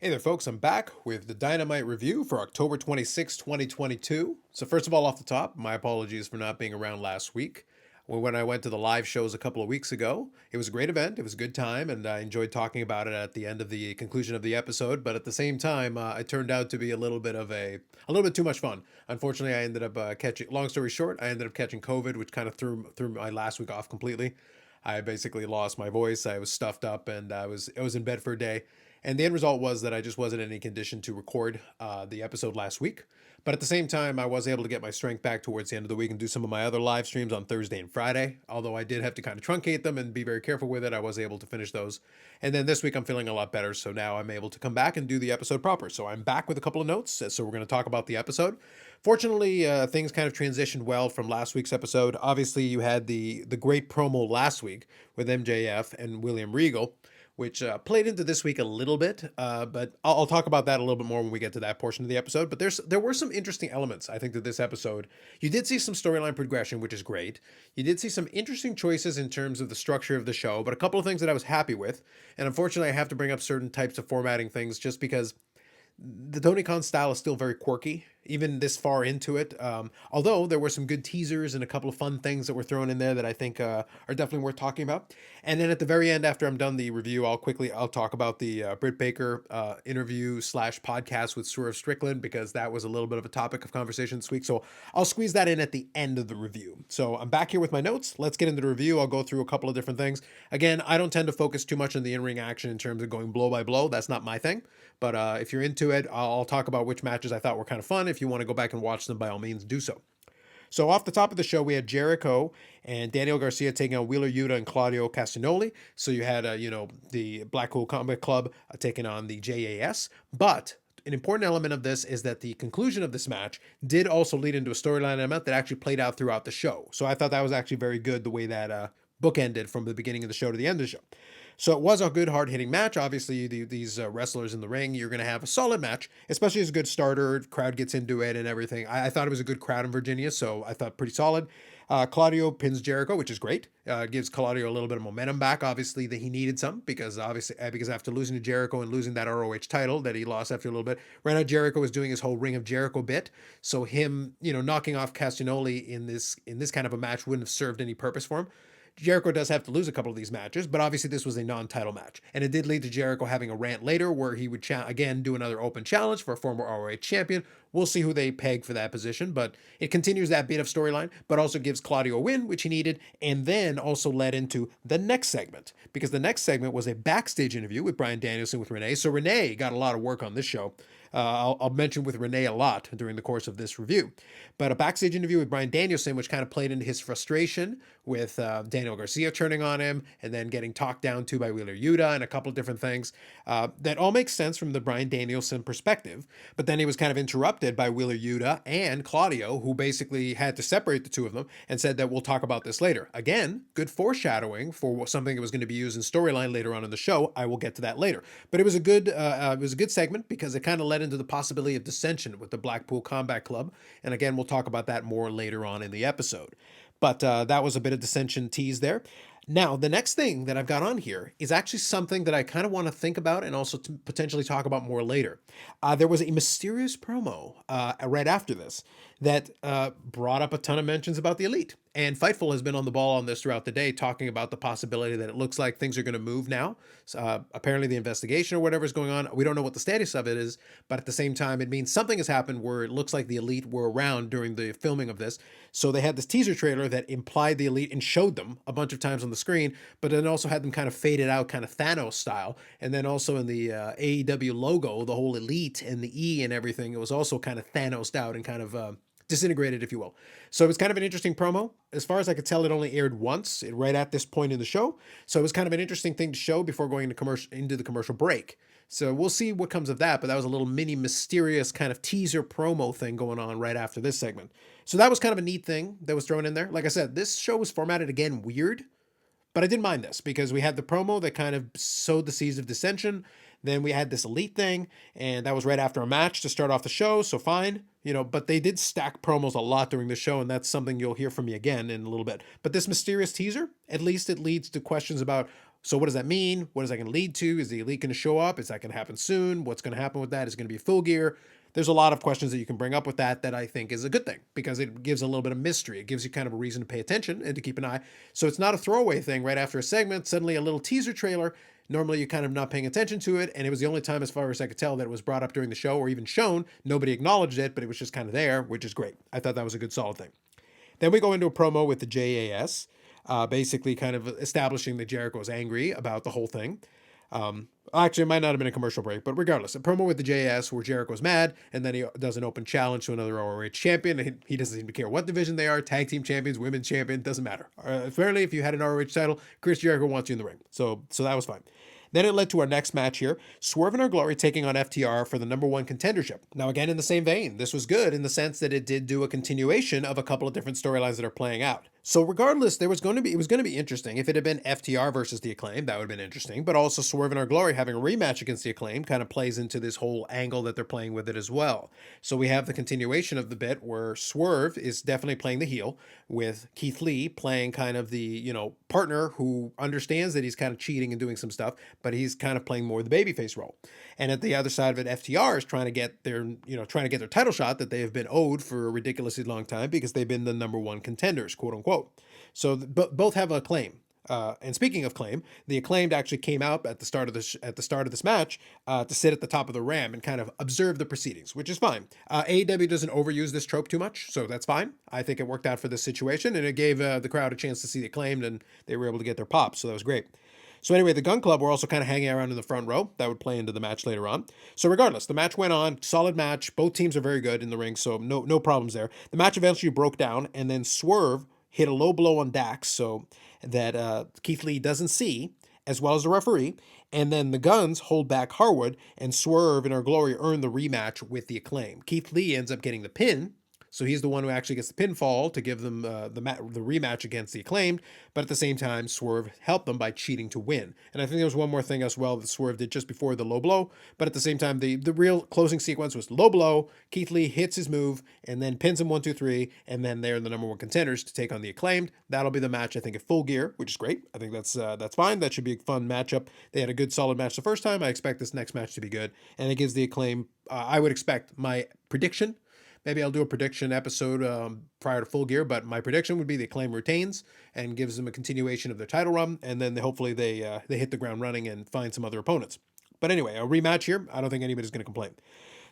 Hey there, folks. I'm back with the Dynamite review for October 26, 2022. So, first of all, off the top, my apologies for not being around last week. When I went to the live shows a couple of weeks ago, it was a great event. It was a good time, and I enjoyed talking about it at the end of the conclusion of the episode. But at the same time, it turned out to be a little bit too much fun. Unfortunately, I ended up catching. Long story short, I ended up catching COVID, which kind of threw my last week off completely. I basically lost my voice. I was stuffed up, and I was in bed for a day. And the end result was that I just wasn't in any condition to record the episode last week. But at the same time, I was able to get my strength back towards the end of the week and do some of my other live streams on Thursday and Friday. Although I did have to kind of truncate them and be very careful with it, I was able to finish those. And then this week, I'm feeling a lot better. So now I'm able to come back and do the episode proper. So I'm back with a couple of notes. So we're going to talk about the episode. Fortunately, things kind of transitioned well from last week's episode. Obviously, you had the great promo last week with MJF and William Regal, which played into this week a little bit, but I'll talk about that a little bit more when we get to that portion of the episode. But there were some interesting elements, I think, to this episode. You did see some storyline progression, which is great. You did see some interesting choices in terms of the structure of the show, but a couple of things that I was happy with. And unfortunately, I have to bring up certain types of formatting things just because the Tony Khan style is still very quirky, even this far into it. Although there were some good teasers and a couple of fun things that were thrown in there that I think are definitely worth talking about. And then at the very end, after I'm done the review, I'll talk about the Britt Baker interview slash podcast with Swerve Strickland, because that was a little bit of a topic of conversation this week. So I'll squeeze that in at the end of the review. So I'm back here with my notes. Let's get into the review. I'll go through a couple of different things. Again, I don't tend to focus too much on the in-ring action in terms of going blow by blow. That's not my thing. But if you're into it, I'll talk about which matches I thought were kind of fun. If you want to go back and watch them, by all means, do so. So off the top of the show, we had Jericho and Daniel Garcia taking on Wheeler Yuta and Claudio Castagnoli. So you had, the Blackpool Combat Club taking on the JAS. But an important element of this is that the conclusion of this match did also lead into a storyline element that actually played out throughout the show. So I thought that was actually very good, the way that book ended from the beginning of the show to the end of the show. So it was a good, hard-hitting match. Obviously, these wrestlers in the ring, you're going to have a solid match, especially as a good starter. Crowd gets into it and everything. I thought it was a good crowd in Virginia, so I thought pretty solid. Claudio pins Jericho, which is great. Gives Claudio a little bit of momentum back. Obviously, that he needed some, because after losing to Jericho and losing that ROH title that he lost after a little bit, right now Jericho was doing his whole Ring of Jericho bit. So him, knocking off Castagnoli in this kind of a match wouldn't have served any purpose for him. Jericho does have to lose a couple of these matches, but obviously this was a non-title match. And it did lead to Jericho having a rant later where he would, again, do another open challenge for a former ROH champion. We'll see who they peg for that position, but it continues that bit of storyline, but also gives Claudio a win, which he needed, and then also led into the next segment, because the next segment was a backstage interview with Bryan Danielson with Renee. So Renee got a lot of work on this show. I'll mention with Renee a lot during the course of this review. But a backstage interview with Bryan Danielson, which kind of played into his frustration with Daniel Garcia turning on him and then getting talked down to by Wheeler Yuta and a couple of different things. That all makes sense from the Bryan Danielson perspective. But then he was kind of interrupted by Wheeler Yuta and Claudio, who basically had to separate the two of them and said that we'll talk about this later. Again, good foreshadowing for something that was going to be used in storyline later on in the show. I will get to that later. But it was a good segment, because it kind of led into the possibility of dissension with the Blackpool Combat Club. And again, we'll talk about that more later on in the episode. But that was a bit of dissension tease there. Now, the next thing that I've got on here is actually something that I kind of want to think about and also to potentially talk about more later. There was a mysterious promo right after this that brought up a ton of mentions about the Elite. And Fightful has been on the ball on this throughout the day, talking about the possibility that it looks like things are going to move now. Apparently the investigation or whatever is going on, we don't know what the status of it is, but at the same time, it means something has happened where it looks like the Elite were around during the filming of this. So they had this teaser trailer that implied the Elite and showed them a bunch of times on the screen, but then also had them kind of faded out, kind of Thanos style. And then also in the AEW logo, the whole Elite and the E and everything, it was also kind of Thanosed out and kind of disintegrated, if you will. So it was kind of an interesting promo. As far as I could tell, it only aired once, right at this point in the show. So it was kind of an interesting thing to show before going into the commercial break. So we'll see what comes of that, but that was a little mini mysterious kind of teaser promo thing going on right after this segment. So that was kind of a neat thing that was thrown in there. Like I said, this show was formatted again weird, but I didn't mind this because we had the promo that kind of sowed the seeds of dissension. Then we had this Elite thing, and that was right after a match to start off the show, so fine. But they did stack promos a lot during the show, and that's something you'll hear from me again in a little bit. But this mysterious teaser, at least it leads to questions about So what does that mean? What is that going to lead to? Is the Elite going to show up? Is that going to happen soon? What's going to happen with that? Is it going to be Full Gear? There's a lot of questions that you can bring up with that I think is a good thing, because it gives a little bit of mystery. It gives you kind of a reason to pay attention and to keep an eye. So it's not a throwaway thing right after a segment, suddenly a little teaser trailer. Normally you're kind of not paying attention to it, and it was the only time, as far as I could tell, that it was brought up during the show or even shown. Nobody acknowledged it, but it was just kind of there, which is great. I thought that was a good, solid thing. Then we go into a promo with the JAS, basically kind of establishing that Jericho's angry about the whole thing. Actually, it might not have been a commercial break, but regardless, a promo with the JS where Jericho's mad, and then he does an open challenge to another ROH champion. He doesn't seem to care what division they are, tag team champions, women's champion, doesn't matter. Apparently, if you had an ROH title, Chris Jericho wants you in the ring. So that was fine. Then it led to our next match here, Swerve and Our Glory taking on FTR for the #1 contendership. Now, again, in the same vein, this was good in the sense that it did do a continuation of a couple of different storylines that are playing out. So regardless, it was going to be interesting. If it had been FTR versus the Acclaim, that would have been interesting. But also Swerve and Our Glory having a rematch against the Acclaim kind of plays into this whole angle that they're playing with it as well. So we have the continuation of the bit where Swerve is definitely playing the heel, with Keith Lee playing kind of the, partner who understands that he's kind of cheating and doing some stuff, but he's kind of playing more the babyface role. And at the other side of it, FTR is trying to get their title shot that they have been owed for a ridiculously long time, because they've been the #1 contenders, quote unquote. So both have a claim. And speaking of claim, the Acclaimed actually came out at the start of this match to sit at the top of the ramp and kind of observe the proceedings, which is fine. AEW doesn't overuse this trope too much, so that's fine. I think it worked out for this situation, and it gave the crowd a chance to see the Acclaimed, and they were able to get their pop, so that was great. So anyway, the Gun Club were also kind of hanging around in the front row. That would play into the match later on. So regardless, the match went on. Solid match. Both teams are very good in the ring, so no problems there. The match eventually broke down, and then Swerve hit a low blow on Dax so that Keith Lee doesn't see, as well as the referee. And then the Guns hold back Harwood, and Swerve and Our Glory earn the rematch with the Acclaim. Keith Lee ends up getting the pin, so he's the one who actually gets the pinfall to give them the rematch against the Acclaimed. But at the same time, Swerve helped them by cheating to win. And I think there was one more thing as well that Swerve did just before the low blow. But at the same time, the real closing sequence was low blow. Keith Lee hits his move and then pins him 1, 2, 3. And then they're the #1 contenders to take on the Acclaimed. That'll be the match, I think, at Full Gear, which is great. I think that's fine. That should be a fun matchup. They had a good, solid match the first time. I expect this next match to be good. And it gives the Acclaim, I would expect my prediction. Maybe I'll do a prediction episode prior to Full Gear, but my prediction would be the Acclaim retains and gives them a continuation of their title run, and then hopefully they hit the ground running and find some other opponents. But anyway, a rematch here, I don't think anybody's going to complain.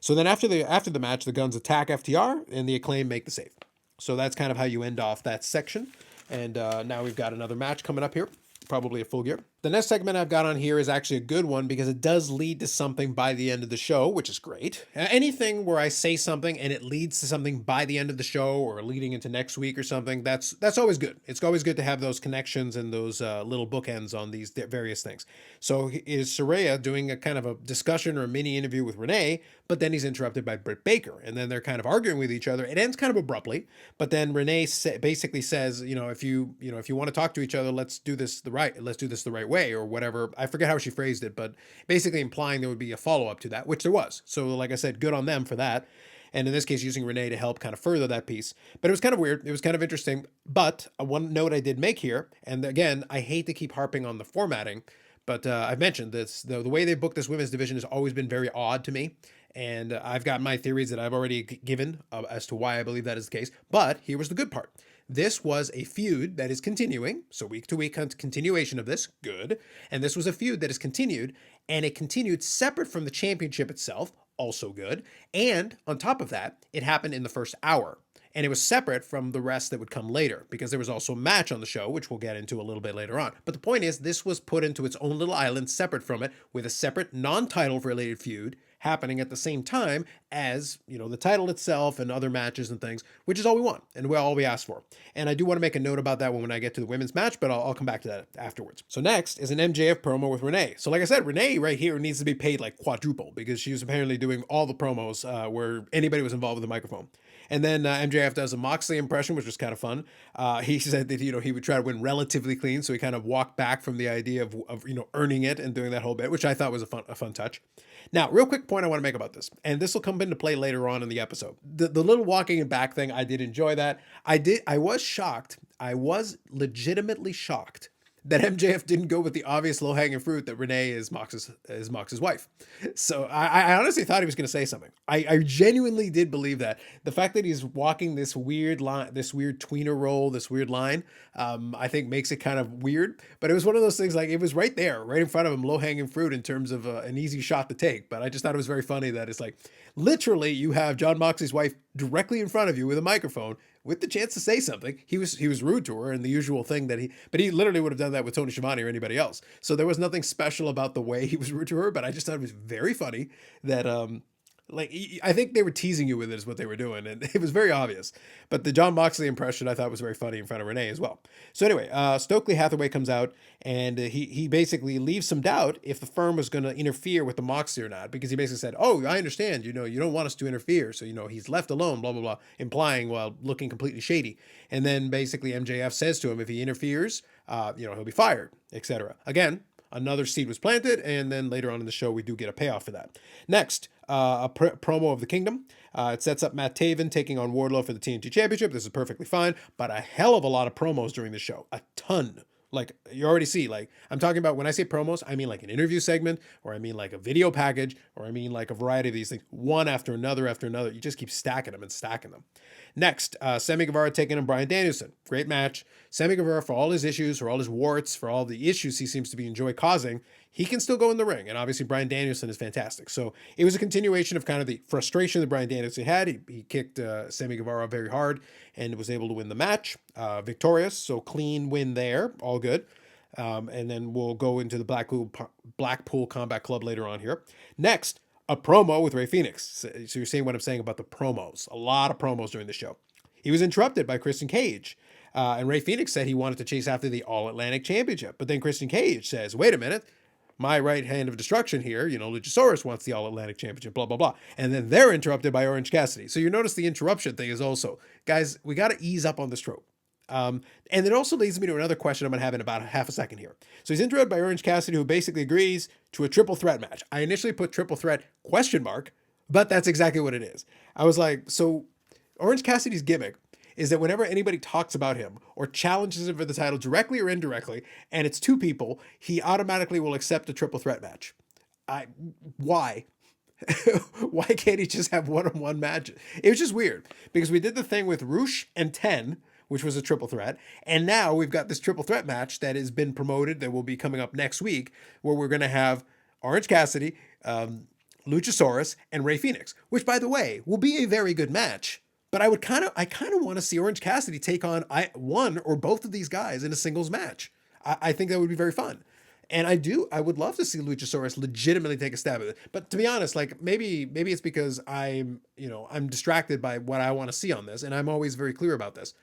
So then after the match, the Guns attack FTR, and the Acclaim make the save. So that's kind of how you end off that section. And now we've got another match coming up here, probably a Full Gear. The next segment I've got on here is actually a good one because it does lead to something by the end of the show, which is great. Anything where I say something and it leads to something by the end of the show or leading into next week or something, that's always good. It's always good to have those connections and those little bookends on these various things. So is Saraya doing a kind of a discussion or a mini interview with Renee, but then he's interrupted by Britt Baker, and then they're kind of arguing with each other. It ends kind of abruptly, but then Renee basically says, if you want to talk to each other, let's do this the right way, or whatever. I forget how she phrased it, but basically implying there would be a follow-up to that, which there was. So like I said, good on them for that. And in this case, using Renee to help kind of further that piece. But it was kind of weird. It was kind of interesting. But one note I did make here, and again, I hate to keep harping on the formatting, but I've mentioned this, the way they booked this women's division has always been very odd to me. And I've got my theories that I've already given as to why I believe that is the case. But here was the good part. This was a feud that is continuing, so week-to-week continuation of this, good. And this was a feud that is continued, and it continued separate from the championship itself, also good. And on top of that, it happened in the first hour. And it was separate from the rest that would come later, because there was also a match on the show, which we'll get into a little bit later on. But the point is, this was put into its own little island separate from it, with a separate non-title related feud happening at the same time as, the title itself and other matches and things, which is all we want and all we ask for. And I do want to make a note about that when I get to the women's match, but I'll come back to that afterwards. So next is an MJF promo with Renee. So like I said, Renee right here needs to be paid like quadruple, because she was apparently doing all the promos where anybody was involved with the microphone. And then MJF does a Moxley impression, which was kind of fun. He said that, he would try to win relatively clean. So he kind of walked back from the idea of earning it and doing that whole bit, which I thought was a fun touch. Now, real quick point I want to make about this, and this will come into play later on in the episode. The little walking and back thing, I did enjoy that. I was shocked. I was legitimately shocked that MJF didn't go with the obvious low-hanging fruit that Renee is Mox's wife. So I honestly thought he was going to say something. I genuinely did believe that. The fact that he's walking this weird line, this weird tweener role, this weird line, I think makes it kind of weird. But it was one of those things, like, it was right there, right in front of him, low-hanging fruit in terms of an easy shot to take. But I just thought it was very funny that it's like, literally, you have John Moxley's wife directly in front of you with a microphone, with the chance to say something. He was rude to her, and the usual thing that but he literally would have done that with Tony Schiavone or anybody else. So there was nothing special about the way he was rude to her, but I just thought it was very funny that like, I think they were teasing you with it is what they were doing, and it was very obvious. But the John Moxley impression I thought was very funny in front of Renee as well. So anyway, Stokely Hathaway comes out, and he basically leaves some doubt if the firm was going to interfere with the Moxley or not, because he basically said, "Oh, I understand. You don't want us to interfere, so he's left alone." Blah blah blah, implying while looking completely shady. And then basically MJF says to him, if he interferes, he'll be fired, etc. Again, another seed was planted, and then later on in the show, we do get a payoff for that. Next, a promo of the Kingdom. It sets up Matt Taven taking on Wardlow for the TNT Championship. This is perfectly fine, but a hell of a lot of promos during the show. A ton. Like, you already see, like, I'm talking about, when I say promos, I mean like an interview segment, or I mean like a video package, or I mean like a variety of these things, one after another after another. You just keep stacking them and stacking them. Next, Sammy Guevara taking on Bryan Danielson. Great match. Sammy Guevara, for all his issues, for all his warts, for all the issues he seems to be enjoy causing, he can still go in the ring. And obviously Bryan Danielson is fantastic. So it was a continuation of kind of the frustration that Bryan Danielson had. He kicked Sammy Guevara very hard and was able to win the match. Victorious, so clean win there. All good. And then we'll go into the Blackpool Combat Club later on here. Next, a promo with Rey Fenix. So you're seeing what I'm saying about the promos. A lot of promos during the show. He was interrupted by Christian Cage. And Rey Fenix said he wanted to chase after the All-Atlantic Championship. But then Christian Cage says, wait a minute, my right hand of destruction here, Luchasaurus wants the All-Atlantic Championship, blah, blah, blah. And then they're interrupted by Orange Cassidy. So you notice the interruption thing is also, guys, we got to ease up on this trope. And it also leads me to another question I'm going to have in about half a second here. So he's interrupted by Orange Cassidy, who basically agrees to a triple threat match. I initially put triple threat ? But that's exactly what it is. I was like, so Orange Cassidy's gimmick is that whenever anybody talks about him or challenges him for the title directly or indirectly, and it's two people, he automatically will accept a triple threat match. Why? Why can't he just have one-on-one matches? It was just weird, because we did the thing with Roosh and Ten, which was a triple threat, and now we've got this triple threat match that has been promoted that will be coming up next week, where we're going to have Orange Cassidy, Luchasaurus, and Rey Fenix, which, by the way, will be a very good match. But I kind of want to see Orange Cassidy take on one or both of these guys in a singles match. I think that would be very fun. And I would love to see Luchasaurus legitimately take a stab at it. But to be honest, like, maybe it's because I'm distracted by what I want to see on this, and I'm always very clear about this.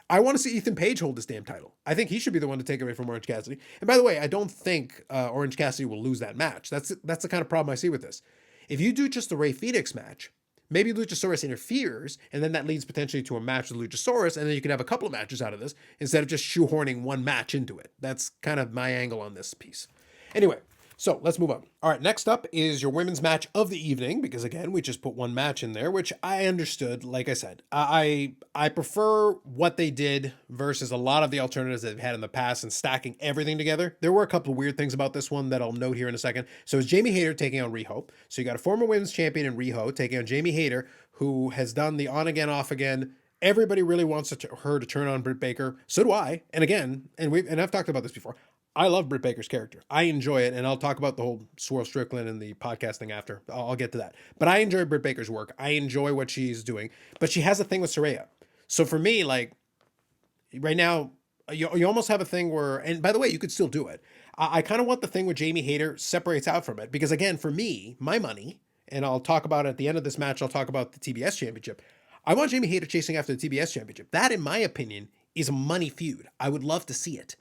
I want to see Ethan Page hold this damn title. I think he should be the one to take away from Orange Cassidy. And by the way, I don't think Orange Cassidy will lose that match. That's the kind of problem I see with this. If you do just the Rey Fenix match, maybe Luchasaurus interferes, and then that leads potentially to a match with Luchasaurus, and then you can have a couple of matches out of this instead of just shoehorning one match into it. That's kind of my angle on this piece. Anyway, so let's move on. All right, next up is your women's match of the evening, because again, we just put one match in there, which I understood. Like I said, I prefer what they did versus a lot of the alternatives that they've had in the past and stacking everything together. There were a couple of weird things about this one that I'll note here in a second. So it's Jamie Hayter taking on Riho. So you got a former women's champion in Riho taking on Jamie Hayter, who has done the on again, off again. Everybody really wants her to turn on Britt Baker. So do I. And again, and I've talked about this before, I love Britt Baker's character. I enjoy it, and I'll talk about the whole Swerve Strickland and the podcasting after. I'll get to that. But I enjoy Britt Baker's work. I enjoy what she's doing. But she has a thing with Saraya. So for me, like, right now, you almost have a thing where, and by the way, you could still do it. I kind of want the thing where Jamie Hayter separates out from it. Because again, for me, my money, and I'll talk about it at the end of this match, I'll talk about the TBS Championship. I want Jamie Hayter chasing after the TBS Championship. That, in my opinion, is a money feud. I would love to see it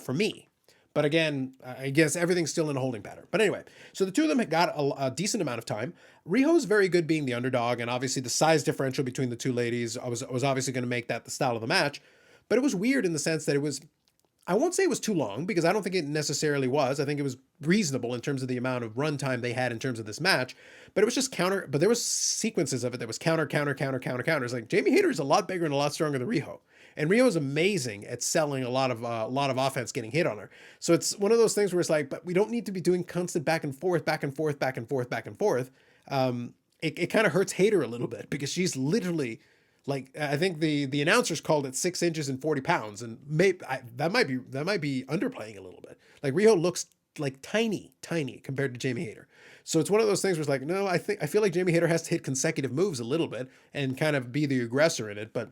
for me. But again, I guess everything's still in a holding pattern. But anyway, so the two of them got a decent amount of time. Riho's very good being the underdog, and obviously the size differential between the two ladies, I was obviously going to make that the style of the match. But it was weird in the sense that it was I won't say it was too long because I don't think it necessarily was. I think it was reasonable in terms of the amount of runtime they had in terms of this match, but it was just counter. But there was sequences of it that was counter, counter, counter, counter, counters. Like Jamie Hayter is a lot bigger and a lot stronger than Riho, and Riho is amazing at selling a lot of offense getting hit on her. So it's one of those things where it's like, but we don't need to be doing constant back and forth, back and forth, back and forth, back and forth. It kind of hurts Hayter a little bit because she's literally like, I think the announcers called it 6 inches and 40 pounds, and that might be underplaying a little bit. Like Riho looks like tiny compared to Jamie Hayter. So it's one of those things where it's like, no, I feel like Jamie Hayter has to hit consecutive moves a little bit and kind of be the aggressor in it. But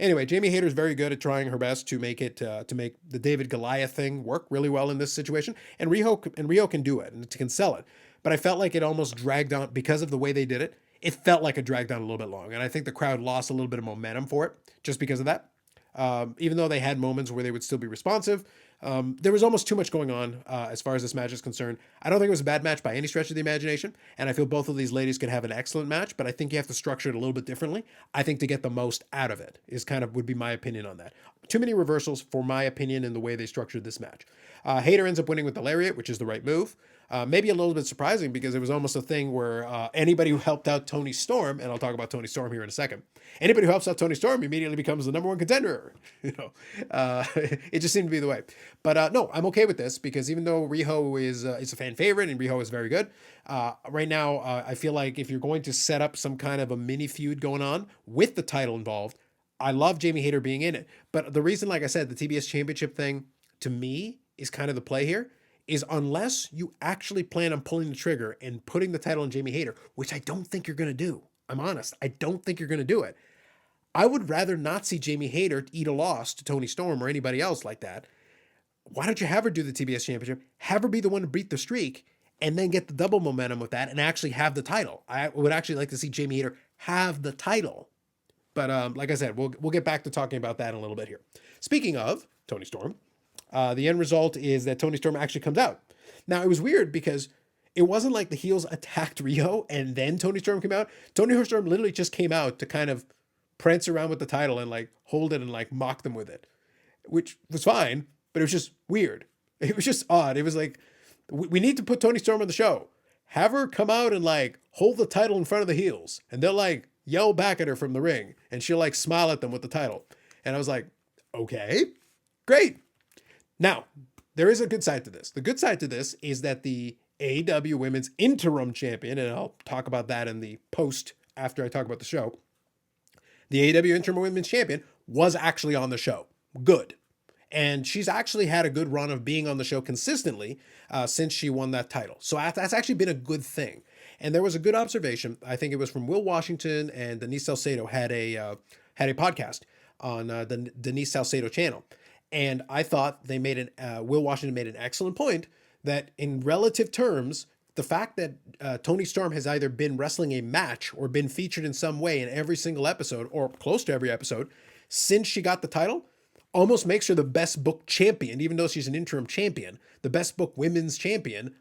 anyway, Jamie Hayter is very good at trying her best to make it to make the David Goliath thing work really well in this situation, and Riho can do it and can sell it. But I felt like it almost dragged on because of the way they did it. It felt like it dragged on a little bit long, and I think the crowd lost a little bit of momentum for it just because of that. Even though they had moments where they would still be responsive, there was almost too much going on as far as this match is concerned. I don't think it was a bad match by any stretch of the imagination, and I feel both of these ladies could have an excellent match, but I think you have to structure it a little bit differently. I think to get the most out of it is would be my opinion on that. Too many reversals, for my opinion, in the way they structured this match. Hayter ends up winning with the lariat, which is the right move. Maybe a little bit surprising because it was almost a thing where anybody who helped out Toni Storm, and I'll talk about Toni Storm here in a second, anybody who helps out Toni Storm immediately becomes the number one contender. It just seemed to be the way. But no, I'm okay with this because even though Riho is a fan favorite and Riho is very good, right now I feel like if you're going to set up some kind of a mini feud going on with the title involved, I love Jamie Hayter being in it. But the reason, like I said, the TBS Championship thing to me is kind of the play here. Is unless you actually plan on pulling the trigger and putting the title on Jamie Hayter, which I don't think you're going to do. I'm honest. I don't think you're going to do it. I would rather not see Jamie Hayter eat a loss to Toni Storm or anybody else like that. Why don't you have her do the TBS Championship? Have her be the one to beat the streak and then get the double momentum with that and actually have the title. I would actually like to see Jamie Hayter have the title. But like I said, we'll get back to talking about that in a little bit here. Speaking of Toni Storm, the end result is that Toni Storm actually comes out. Now, it was weird because it wasn't like the heels attacked Riho and then Toni Storm came out. Toni Storm literally just came out to kind of prance around with the title and like hold it and like mock them with it, which was fine, but it was just weird. It was just odd. It was like, we need to put Toni Storm on the show. Have her come out and like hold the title in front of the heels and they'll like yell back at her from the ring and she'll like smile at them with the title. And I was like, okay, great. Now, there is a good side to this. The good side to this is that the AEW Women's Interim Champion, and I'll talk about that in the post after I talk about the show, the AEW Interim Women's Champion was actually on the show. Good. And she's actually had a good run of being on the show consistently since she won that title. So that's actually been a good thing. And there was a good observation. I think it was from Will Washington and Denise Salcedo had a podcast on the Denise Salcedo channel. And I thought they made Will Washington made an excellent point that in relative terms, the fact that Toni Storm has either been wrestling a match or been featured in some way in every single episode or close to every episode since she got the title almost makes her the best booked champion, even though she's an interim champion, the best booked women's champion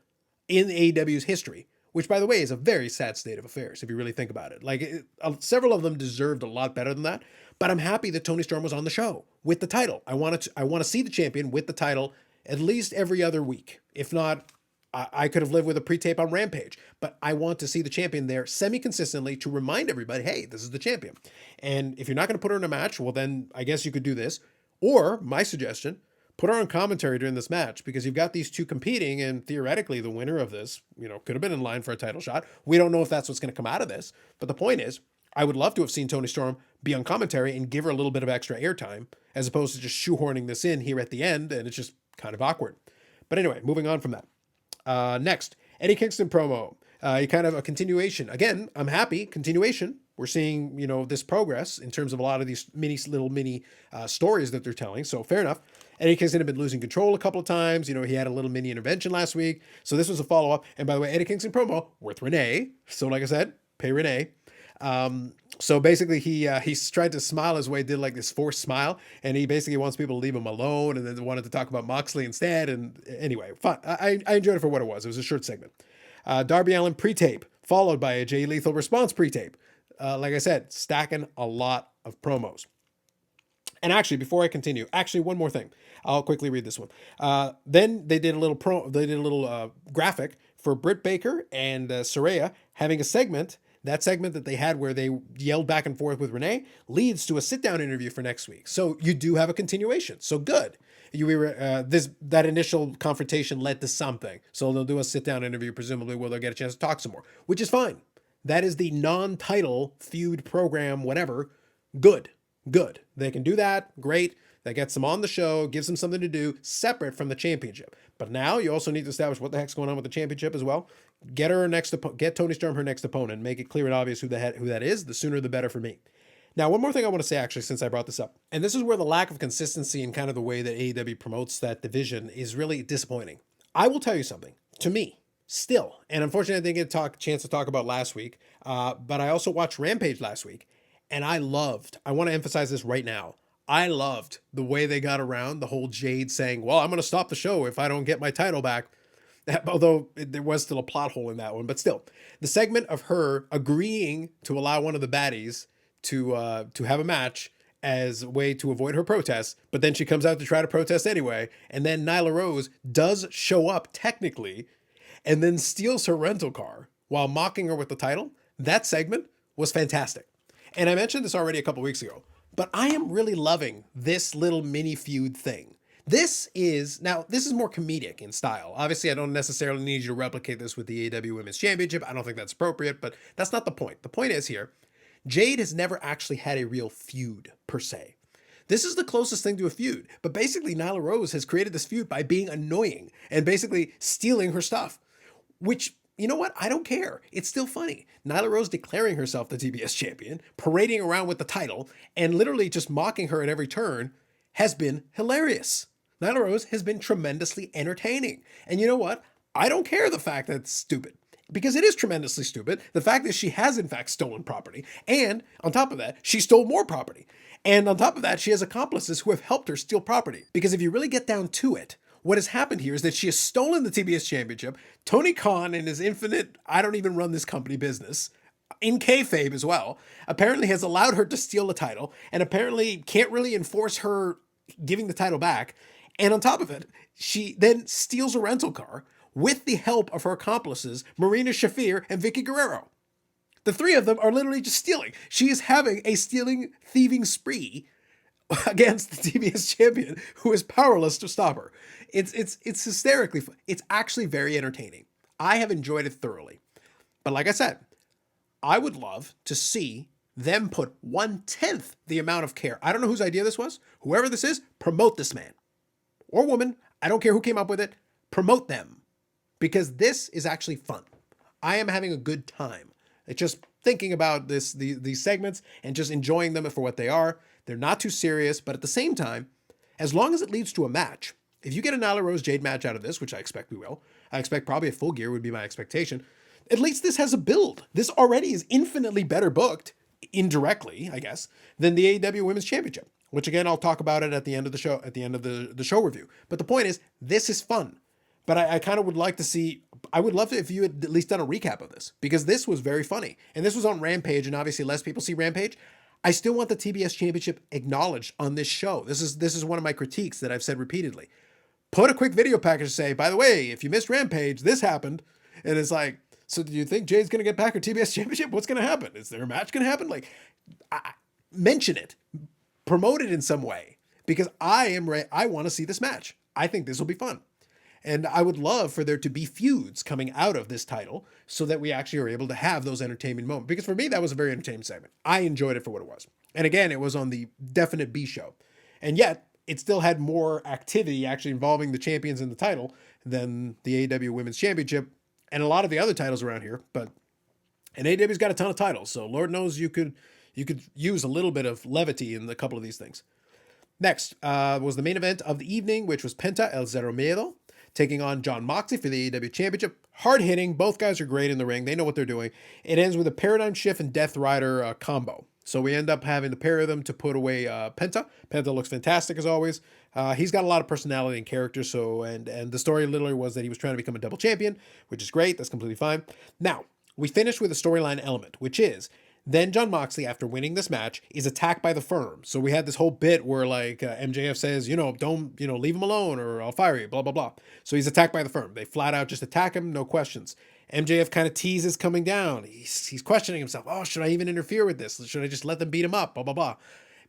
in AEW's history, which, by the way, is a very sad state of affairs if you really think about it. Like, several of them deserved a lot better than that. But I'm happy that Toni Storm was on the show with the title. I want to see the champion with the title at least every other week. If not, I could have lived with a pre-tape on Rampage. But I want to see the champion there semi-consistently to remind everybody, hey, this is the champion. And if you're not going to put her in a match, well, then I guess you could do this. Or, my suggestion, put her on commentary during this match because you've got these two competing and theoretically the winner of this, could have been in line for a title shot. We don't know if that's what's going to come out of this. But the point is, I would love to have seen Toni Storm be on commentary and give her a little bit of extra airtime as opposed to just shoehorning this in here at the end, and it's just kind of awkward. But anyway, moving on from that. Next, Eddie Kingston promo. Kind of a continuation. Again, I'm happy. Continuation. We're seeing, this progress in terms of a lot of these little mini stories that they're telling. So fair enough. Eddie Kingston had been losing control a couple of times. He had a little mini intervention last week. So this was a follow-up. And by the way, Eddie Kingston promo with Renee. So like I said, pay Renee. So basically he's tried to smile his way, did like this forced smile, and he basically wants people to leave him alone and then wanted to talk about Moxley instead. And anyway, fun. I enjoyed it for what it was. It was a short segment. Darby Allin pre-tape, followed by a Jay Lethal response pre-tape. Like I said, stacking a lot of promos. And actually, before I continue, one more thing. I'll quickly read this one. Then they did a little graphic for Britt Baker and Saraya having a segment. That segment that they had where they yelled back and forth with Renee leads to a sit-down interview for next week. So you do have a continuation. So good. That initial confrontation led to something. So they'll do a sit-down interview, presumably where they'll get a chance to talk some more, which is fine. That is the non-title feud program, whatever. Good. They can do that. Great. That gets them on the show, gives them something to do separate from the championship. But now you also need to establish what the heck's going on with the championship as well. Get Toni Storm her next opponent. Make it clear and obvious who that is. The sooner the better for me. Now, one more thing I want to say, actually, since I brought this up, and this is where the lack of consistency in kind of the way that AEW promotes that division is really disappointing. I will tell you something. To me, still, and unfortunately I didn't get a chance to talk about last week, but I also watched Rampage last week, and I want to emphasize this right now, I loved the way they got around the whole Jade saying, well, I'm going to stop the show if I don't get my title back. Although there was still a plot hole in that one. But still, the segment of her agreeing to allow one of the baddies to have a match as a way to avoid her protest, but then she comes out to try to protest anyway. And then Nyla Rose does show up technically and then steals her rental car while mocking her with the title. That segment was fantastic. And I mentioned this already a couple weeks ago. But I am really loving this little mini feud thing. This is more comedic in style. Obviously, I don't necessarily need you to replicate this with the AEW Women's Championship. I don't think that's appropriate, but that's not the point. The point is here, Jade has never actually had a real feud, per se. This is the closest thing to a feud. But basically, Nyla Rose has created this feud by being annoying and basically stealing her stuff, which, you know what? I don't care. It's still funny. Nyla Rose declaring herself the TBS champion, parading around with the title, and literally just mocking her at every turn has been hilarious. Nyla Rose has been tremendously entertaining. And you know what? I don't care the fact that it's stupid. Because it is tremendously stupid. The fact that she has in fact stolen property. And on top of that, she stole more property. And on top of that, she has accomplices who have helped her steal property. Because if you really get down to it, what has happened here is that she has stolen the TBS championship. Tony Khan and his infinite, I don't even run this company business, in kayfabe as well, apparently has allowed her to steal the title and apparently can't really enforce her giving the title back. And on top of it, she then steals a rental car with the help of her accomplices, Marina Shafir and Vicky Guerrero. The three of them are literally just stealing. She is having a thieving spree against the TBS champion who is powerless to stop her. It's hysterically fun. It's actually very entertaining. I have enjoyed it thoroughly. But like I said, I would love to see them put 1/10 the amount of care. I don't know whose idea this was. Whoever this is, promote this man or woman. I don't care who came up with it. Promote them because this is actually fun. I am having a good time. It's just thinking about these segments and just enjoying them for what they are. They're not too serious, but at the same time, as long as it leads to a match, if you get a Nyla Rose Jade match out of this, which I expect we will, I expect probably a Full Gear would be my expectation. At least this has a build. This already is infinitely better booked, indirectly, I guess, than the AEW Women's Championship, which again, I'll talk about it at the end of the show, at the end of the show review. But the point is, this is fun. But I kind of would like to see, I would love it if you had at least done a recap of this, because this was very funny. And this was on Rampage, and obviously less people see Rampage. I still want the TBS Championship acknowledged on this show. This is one of my critiques that I've said repeatedly. Put a quick video package to say, by the way, if you missed Rampage, this happened. And it's like, so do you think Jade's going to get back her TBS Championship? What's going to happen? Is there a match going to happen? Like, mention it. Promote it in some way. Because I want to see this match. I think this will be fun. And I would love for there to be feuds coming out of this title so that we actually are able to have those entertainment moments. Because for me, that was a very entertaining segment. I enjoyed it for what it was. And again, it was on the definite B show. And yet, it still had more activity actually involving the champions in the title than the AEW Women's Championship and a lot of the other titles around here. And AEW's got a ton of titles, so Lord knows you could use a little bit of levity in a couple of these things. Next was the main event of the evening, which was Penta El Zero Miedo taking on Jon Moxley for the AEW Championship. Hard hitting. Both guys are great in the ring. They know what they're doing. It ends with a Paradigm Shift and Death Rider combo. So we end up having the pair of them to put away Penta. Penta looks fantastic as always. He's got a lot of personality and character. So and the story literally was that he was trying to become a double champion, which is great. That's completely fine. Now we finished with a storyline element, which is Then Jon Moxley, after winning this match, is attacked by the Firm. So we had this whole bit where like MJF says, don't, leave him alone or I'll fire you, blah, blah, blah. So he's attacked by the Firm. They flat out just attack him, no questions. MJF kind of teases coming down. He's questioning himself. Oh, should I even interfere with this? Should I just let them beat him up? Blah, blah, blah.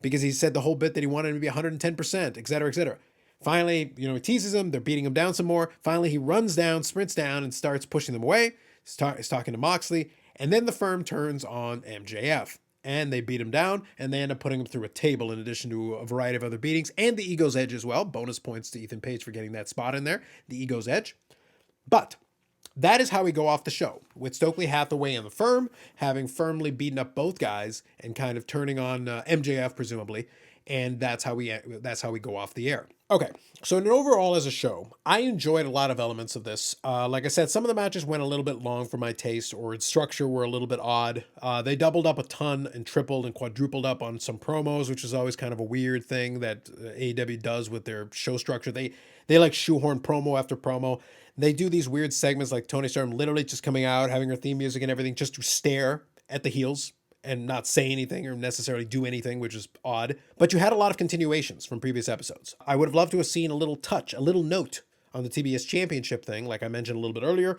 Because he said the whole bit that he wanted him to be 110%, et cetera, et cetera. Finally, he teases him. They're beating him down some more. Finally, he runs down, sprints down, and starts pushing them away. He's talking to Moxley. And then the Firm turns on MJF. And they beat him down, and they end up putting him through a table in addition to a variety of other beatings. And the Ego's Edge as well. Bonus points to Ethan Page for getting that spot in there. The Ego's Edge. But that is how we go off the show, with Stokely Hathaway and the Firm having firmly beaten up both guys and kind of turning on MJF, presumably. And that's how we go off the air. Okay, so in overall as a show, I enjoyed a lot of elements of this. Like I said, some of the matches went a little bit long for my taste, or its structure were a little bit odd. They doubled up a ton and tripled and quadrupled up on some promos, which is always kind of a weird thing that AEW does with their show structure. They like shoehorn promo after promo. They do these weird segments like Toni Storm literally just coming out, having her theme music and everything, just to stare at the heels and not say anything or necessarily do anything, which is odd. But you had a lot of continuations from previous episodes. I would have loved to have seen a little touch, a little note on the TBS Championship thing, like I mentioned a little bit earlier.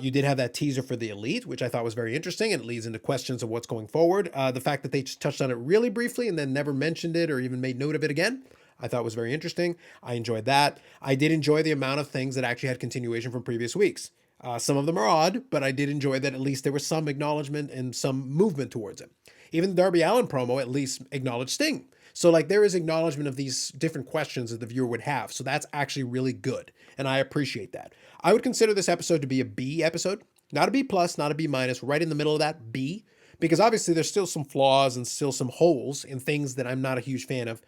You did have that teaser for the Elite, which I thought was very interesting, and it leads into questions of what's going forward. The fact that they just touched on it really briefly and then never mentioned it or even made note of it again, I thought was very interesting. I enjoyed that. I did enjoy the amount of things that actually had continuation from previous weeks. Some of them are odd, but I did enjoy that at least there was some acknowledgement and some movement towards it. Even the Darby Allin promo at least acknowledged Sting. So like there is acknowledgement of these different questions that the viewer would have. So that's actually really good. And I appreciate that. I would consider this episode to be a B episode, not a B plus, not a B minus, right in the middle of that B, because obviously there's still some flaws and still some holes in things that I'm not a huge fan of.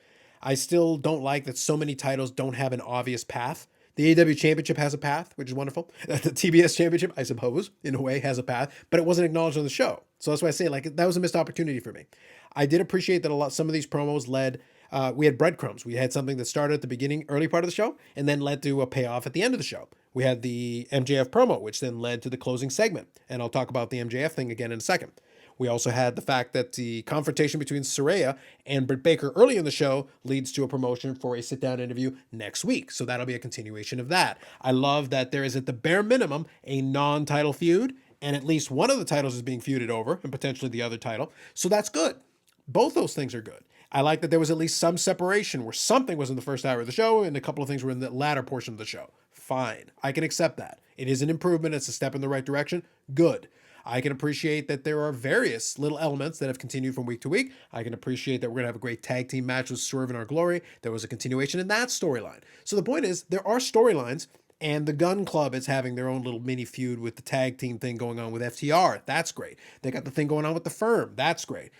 I still don't like that so many titles don't have an obvious path. The AEW Championship has a path, which is wonderful. The TBS Championship, I suppose, in a way, has a path, but it wasn't acknowledged on the show. So that's why I say, like, that was a missed opportunity for me. I did appreciate that some of these promos led, we had breadcrumbs. We had something that started at the beginning, early part of the show, and then led to a payoff at the end of the show. We had the MJF promo, which then led to the closing segment. And I'll talk about the MJF thing again in a second. We also had the fact that the confrontation between Saraya and Britt Baker early in the show leads to a promotion for a sit-down interview next week. So that'll be a continuation of that. I love that there is at the bare minimum a non-title feud, and at least one of the titles is being feuded over, and potentially the other title. So that's good. Both those things are good. I like that there was at least some separation where something was in the first hour of the show and a couple of things were in the latter portion of the show. Fine. I can accept that. It is an improvement. It's a step in the right direction. Good. I can appreciate that there are various little elements that have continued from week to week. I can appreciate that we're going to have a great tag team match with Swerve in Our Glory. There was a continuation in that storyline. So the point is, there are storylines, and the Gun Club is having their own little mini feud with the tag team thing going on with FTR. That's great. They got the thing going on with the Firm. That's great.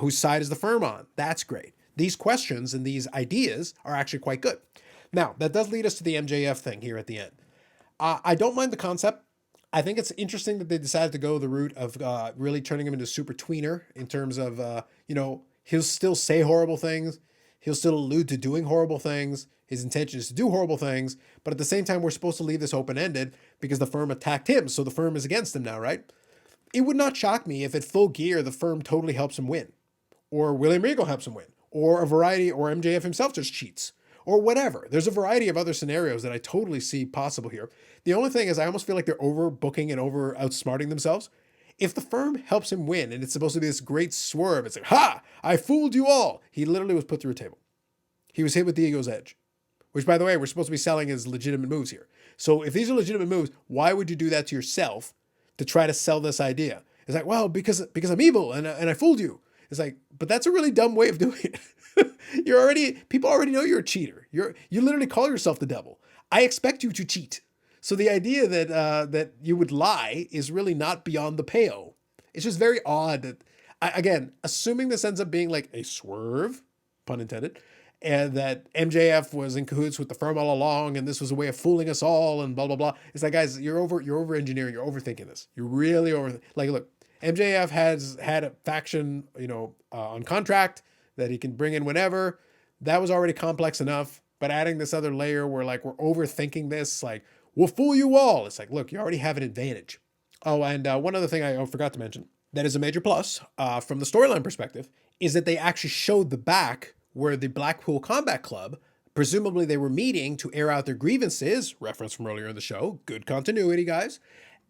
Whose side is the Firm on? That's great. These questions and these ideas are actually quite good. Now, that does lead us to the MJF thing here at the end. I don't mind the concept. I think it's interesting that they decided to go the route of really turning him into super tweener in terms of, he'll still say horrible things. He'll still allude to doing horrible things. His intention is to do horrible things. But at the same time, we're supposed to leave this open-ended because the Firm attacked him. So the Firm is against him now, right? It would not shock me if at Full Gear, the Firm totally helps him win. Or William Regal helps him win. Or a variety, or MJF himself just cheats. Or whatever. There's a variety of other scenarios that I totally see possible here. The only thing is I almost feel like they're overbooking and over outsmarting themselves. If the Firm helps him win and it's supposed to be this great swerve, it's like, ha, I fooled you all. He literally was put through a table. He was hit with the Ego's Edge, which by the way, we're supposed to be selling as legitimate moves here. So if these are legitimate moves, why would you do that to yourself to try to sell this idea? It's like, well, because I'm evil and I fooled you. It's like, but that's a really dumb way of doing it. People already know you're a cheater. You literally call yourself the devil. I expect you to cheat. So the idea that you would lie is really not beyond the pale. It's just very odd that, again, assuming this ends up being like a swerve, pun intended, and that MJF was in cahoots with the Firm all along, and this was a way of fooling us all, and blah blah blah. It's like, guys, you're over engineering, you're overthinking this. You're really look. MJF has had a faction, on contract that he can bring in whenever. That was already complex enough, but adding this other layer where like we're overthinking this, like we'll fool you all. It's like, look, you already have an advantage. Oh, and one other thing I forgot to mention. that is a major plus from the storyline perspective, is that they actually showed the back where the Blackpool Combat Club, presumably they were meeting to air out their grievances, reference from earlier in the show, good continuity, guys,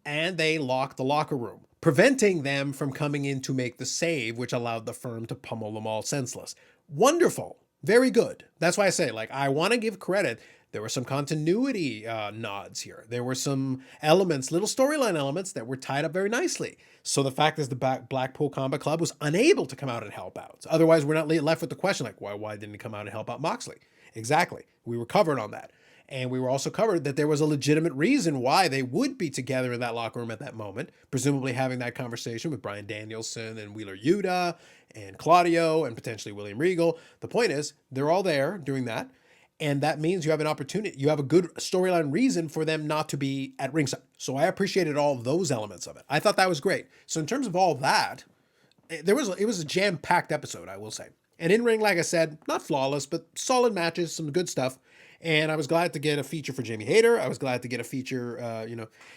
and they locked the locker room, preventing them from coming in to make the save, which allowed the firm to pummel them all senseless. Wonderful. Very good. That's why I say, like, I want to give credit. There were some continuity nods here. There were some elements, little storyline elements that were tied up very nicely. So the fact is the Blackpool Combat Club was unable to come out and help out. Otherwise, we're not left with the question, like, why didn't he come out and help out Moxley? Exactly. We were covered on that. And we were also covered that there was a legitimate reason why they would be together in that locker room at that moment, presumably having that conversation with Bryan Danielson and Wheeler Yuta and Claudio and potentially William Regal. The point is, they're all there doing that. And that means you have an opportunity, you have a good storyline reason for them not to be at ringside. So I appreciated all those elements of it. I thought that was great. So in terms of all that, it was a jam-packed episode, I will say. And in ring, like I said, not flawless, but solid matches, some good stuff. And I was glad to get a feature for Jamie Hayter. I was glad to get a feature.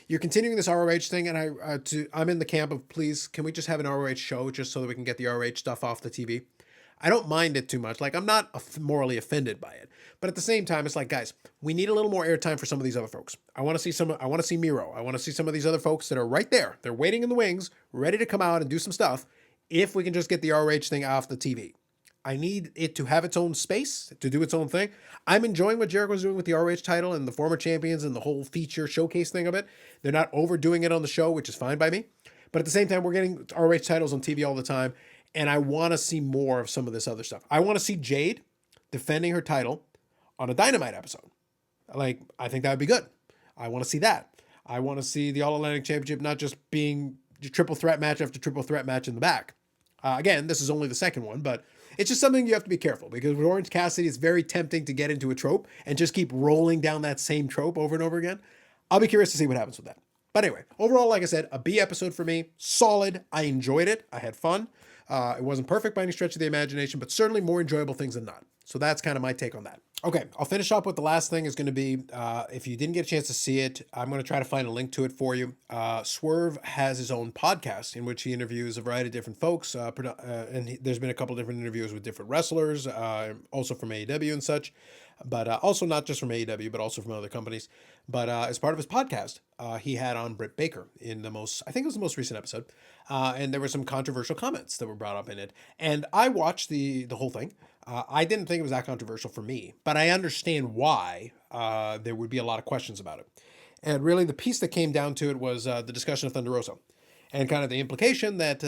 You're continuing this ROH thing, and I'm in the camp of, please, can we just have an ROH show just so that we can get the ROH stuff off the TV? I don't mind it too much. Like, I'm not morally offended by it, but at the same time, it's like, guys, we need a little more airtime for some of these other folks. I want to see Miro. I want to see some of these other folks that are right there. They're waiting in the wings, ready to come out and do some stuff. If we can just get the ROH thing off the TV. I need it to have its own space, to do its own thing. I'm enjoying what Jericho's doing with the ROH title and the former champions and the whole feature showcase thing of it. They're not overdoing it on the show, which is fine by me. But at the same time, we're getting ROH titles on TV all the time. And I want to see more of some of this other stuff. I want to see Jade defending her title on a Dynamite episode. Like, I think that would be good. I want to see that. I want to see the All-Atlantic Championship not just being triple threat match after triple threat match in the back. Again, this is only the second one, but it's just something you have to be careful, because with Orange Cassidy, it's very tempting to get into a trope and just keep rolling down that same trope over and over again. I'll be curious to see what happens with that. But anyway, overall, like I said, a B episode for me. Solid. I enjoyed it. I had fun. It wasn't perfect by any stretch of the imagination, but certainly more enjoyable things than not. So that's kind of my take on that. Okay, I'll finish up with the last thing is going to be, if you didn't get a chance to see it, I'm going to try to find a link to it for you. Swerve has his own podcast in which he interviews a variety of different folks, and there's been a couple different interviews with different wrestlers, also from AEW and such, but also not just from AEW, but also from other companies. But as part of his podcast, he had on Britt Baker in I think it was the most recent episode, and there were some controversial comments that were brought up in it. And I watched the whole thing. I didn't think it was that controversial for me, but I understand why there would be a lot of questions about it. And really, the piece that came down to it was the discussion of Thunder Rosa. And kind of the implication that,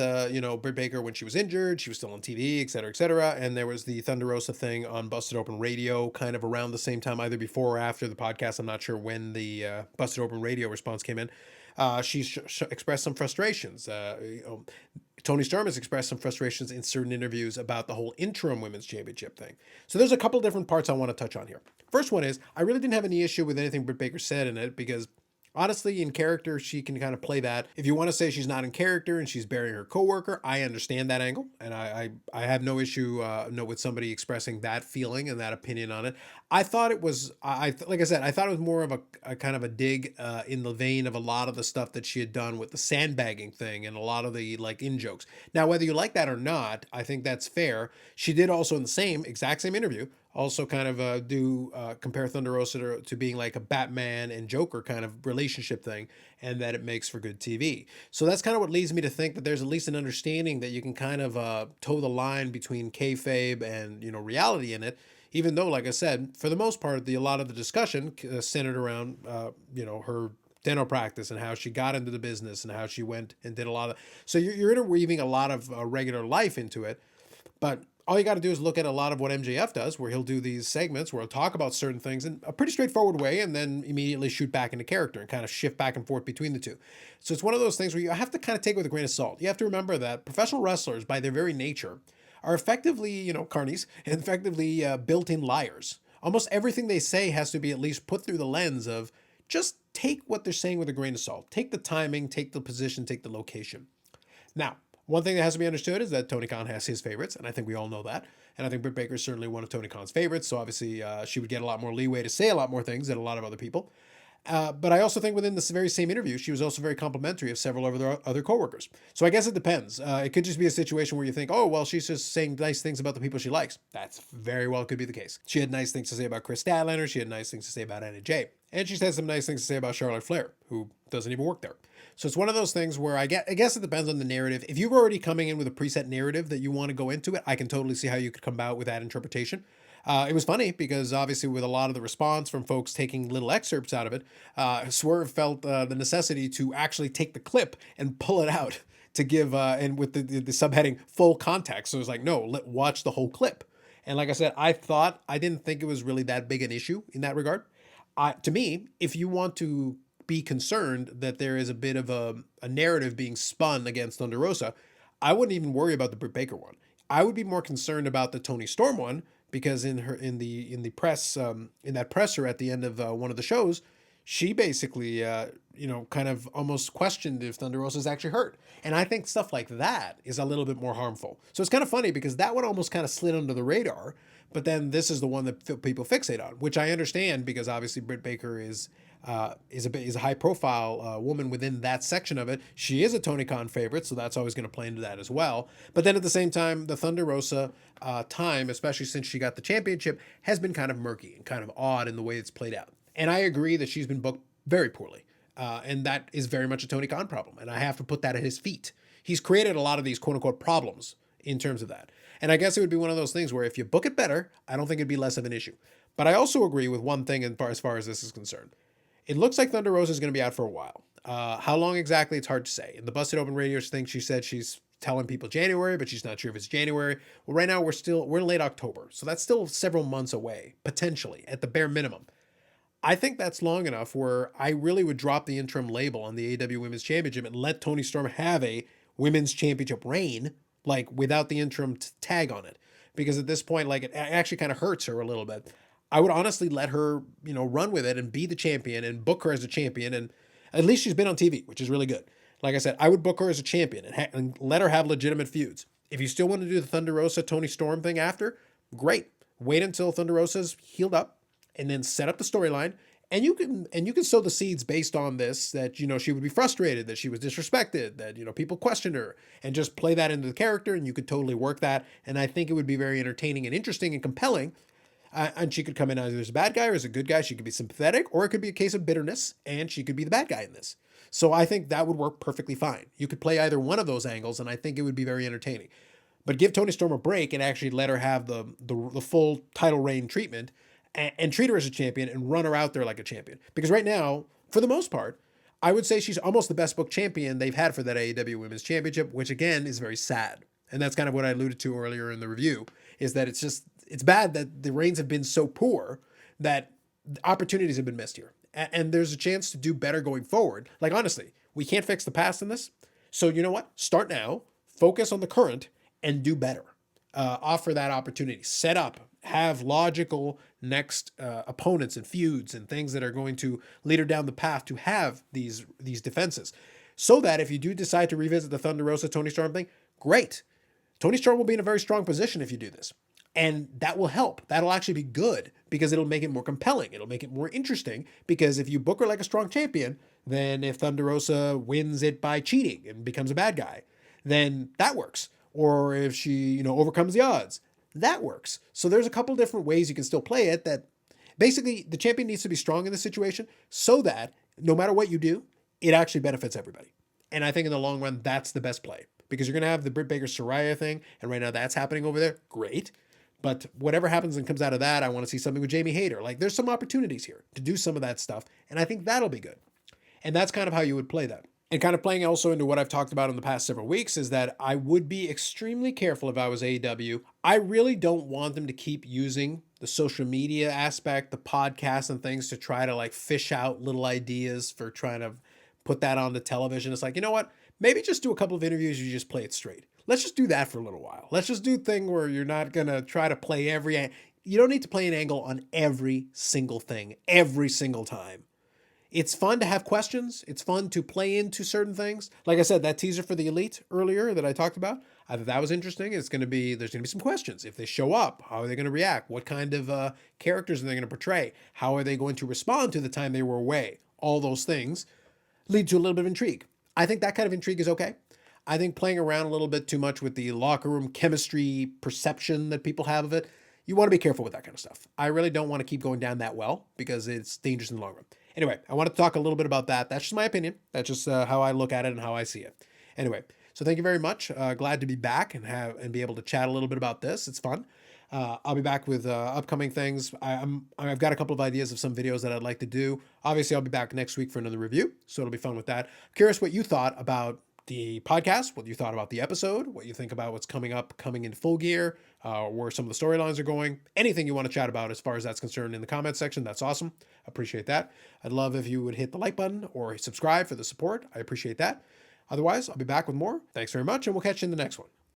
Britt Baker, when she was injured, she was still on TV, et cetera, et cetera. And there was the Thunder Rosa thing on Busted Open Radio kind of around the same time, either before or after the podcast. I'm not sure when the Busted Open Radio response came in. She expressed some frustrations. Tony Storm has expressed some frustrations in certain interviews about the whole interim women's championship thing. So there's a couple different parts I want to touch on here. First one is, I really didn't have any issue with anything Britt Baker said in it, because honestly, in character, she can kind of play that. If you want to say she's not in character and she's burying her coworker, I understand that angle, and I have no issue with somebody expressing that feeling and that opinion on it. I thought it was, like I said, I thought it was more of a kind of a dig in the vein of a lot of the stuff that she had done with the sandbagging thing and a lot of the in jokes. Now, whether you like that or not, I think that's fair. She did also in the exact same interview, also kind of compare Thunder Rosa to being like a Batman and Joker kind of relationship thing, and that it makes for good TV. So that's kind of what leads me to think that there's at least an understanding that you can kind of toe the line between kayfabe and reality in it. Even though, like I said, for the most part, a lot of the discussion centered around her dental practice and how she got into the business and how she went and did a lot of. So you're interweaving a lot of regular life into it, but all you got to do is look at a lot of what MJF does, where he'll do these segments where he'll talk about certain things in a pretty straightforward way and then immediately shoot back into character and kind of shift back and forth between the two. So it's one of those things where you have to kind of take it with a grain of salt. You have to remember that professional wrestlers, by their very nature, are effectively, carnies and effectively built-in liars. Almost everything they say has to be at least put through the lens of just take what they're saying with a grain of salt. Take the timing, take the position, take the location. Now, one thing that has to be understood is that Tony Khan has his favorites, and I think we all know that. And I think Britt Baker is certainly one of Tony Khan's favorites, so obviously she would get a lot more leeway to say a lot more things than a lot of other people. But I also think within this very same interview, she was also very complimentary of several of her other coworkers. So I guess it depends. It could just be a situation where you think, oh, well, she's just saying nice things about the people she likes. That's very well could be the case. She had nice things to say about Chris Statlander. She had nice things to say about NJ. And she said some nice things to say about Charlotte Flair, who doesn't even work there. So it's one of those things where I guess it depends on the narrative. If you're already coming in with a preset narrative that you want to go into it, I can totally see how you could come about with that interpretation. It was funny because obviously with a lot of the response from folks taking little excerpts out of it, Swerve felt the necessity to actually take the clip and pull it out to give, and with the subheading full context. So it was like, no, watch the whole clip. And like I said, I didn't think it was really that big an issue in that regard. To me, if you want to be concerned that there is a bit of a narrative being spun against Thunder Rosa, I wouldn't even worry about the Britt Baker one. I would be more concerned about the Toni Storm one, because in the press, in that presser at the end of one of the shows, she basically kind of almost questioned if Thunder Rosa is actually hurt. And I think stuff like that is a little bit more harmful. So it's kind of funny because that one almost kind of slid under the radar, but then this is the one that people fixate on, which I understand because obviously Britt Baker is a high profile woman within that section of it. She is a Tony Khan favorite, so that's always going to play into that as well. But then at the same time, the Thunder Rosa time, especially since she got the championship, has been kind of murky and kind of odd in the way it's played out. And I agree that she's been booked very poorly. And that is very much a Tony Khan problem. And I have to put that at his feet. He's created a lot of these quote unquote problems in terms of that. And I guess it would be one of those things where if you book it better, I don't think it'd be less of an issue. But I also agree with one thing as far as this is concerned. It looks like Thunder Rosa is going to be out for a while. How long exactly, it's hard to say. In the Busted Open Radio thing, she said she's telling people January, but she's not sure if it's January. Well, right now we're in late October. So that's still several months away, potentially, at the bare minimum. I think that's long enough where I really would drop the interim label on the AEW Women's Championship and let Toni Storm have a Women's Championship reign, like without the interim tag on it. Because at this point, like it actually kind of hurts her a little bit. I would honestly let her, run with it and be the champion and book her as a champion. And at least she's been on TV, which is really good. Like I said, I would book her as a champion and let her have legitimate feuds. If you still want to do the Thunder Rosa, Toni Storm thing after, great. Wait until Thunder Rosa's healed up and then set up the storyline. And you can sow the seeds based on this, that, she would be frustrated, that she was disrespected, that, people questioned her, and just play that into the character. And you could totally work that. And I think it would be very entertaining and interesting and compelling. And she could come in either as a bad guy or as a good guy. She could be sympathetic, or it could be a case of bitterness, and she could be the bad guy in this. So I think that would work perfectly fine. You could play either one of those angles, and I think it would be very entertaining. But give Toni Storm a break and actually let her have the full title reign treatment, and treat her as a champion and run her out there like a champion. Because right now, for the most part, I would say she's almost the best booked champion they've had for that AEW Women's Championship, which again is very sad. And that's kind of what I alluded to earlier in the review, is that it's bad that the reigns have been so poor that opportunities have been missed here. And there's a chance to do better going forward. Like, honestly, we can't fix the past in this. So you know what? Start now, focus on the current, and do better. Offer that opportunity. Set up, have logical next opponents and feuds and things that are going to lead her down the path to have these defenses. So that if you do decide to revisit the Thunder Rosa Toni Storm thing, great. Toni Storm will be in a very strong position if you do this. And that will help. That'll actually be good because it'll make it more compelling. It'll make it more interesting because if you book her like a strong champion, then if Thunder Rosa wins it by cheating and becomes a bad guy, then that works. Or if she, overcomes the odds, that works. So there's a couple different ways you can still play it, that basically the champion needs to be strong in this situation so that no matter what you do, it actually benefits everybody. And I think in the long run, that's the best play. Because you're going to have the Britt Baker Soraya thing, and right now that's happening over there. Great. But whatever happens and comes out of that, I want to see something with Jamie Hayter. Like, there's some opportunities here to do some of that stuff, and I think that'll be good. And that's kind of how you would play that. And kind of playing also into what I've talked about in the past several weeks is that I would be extremely careful if I was AEW. I really don't want them to keep using the social media aspect, the podcast and things to try to like fish out little ideas for trying to put that on the television. It's like, you know what? Maybe just do a couple of interviews. You just play it straight. Let's just do that for a little while. Let's just do a thing where you're not going to try to play you don't need to play an angle on every single thing, every single time. It's fun to have questions. It's fun to play into certain things. Like I said, that teaser for the Elite earlier that I talked about, I thought that was interesting. There's going to be some questions. If they show up, how are they going to react? What kind of characters are they going to portray? How are they going to respond to the time they were away? all those things lead to a little bit of intrigue. I think that kind of intrigue is okay. I think playing around a little bit too much with the locker room chemistry perception that people have of it, you want to be careful with that kind of stuff. I really don't want to keep going down that well because it's dangerous in the long run. Anyway, I wanted to talk a little bit about that. That's just my opinion. That's just how I look at it and how I see it. Anyway, so thank you very much. Glad to be back and be able to chat a little bit about this. It's fun. I'll be back with upcoming things. I've got a couple of ideas of some videos that I'd like to do. Obviously, I'll be back next week for another review, so it'll be fun with that. I'm curious what you thought about the podcast, what you thought about the episode, what you think about what's coming in full gear, where some of the storylines are going. Anything you want to chat about as far as that's concerned in the comment section, that's awesome. Appreciate that. I'd love if you would hit the like button or subscribe for the support. I appreciate that. Otherwise, I'll be back with more. Thanks very much, and we'll catch you in the next one.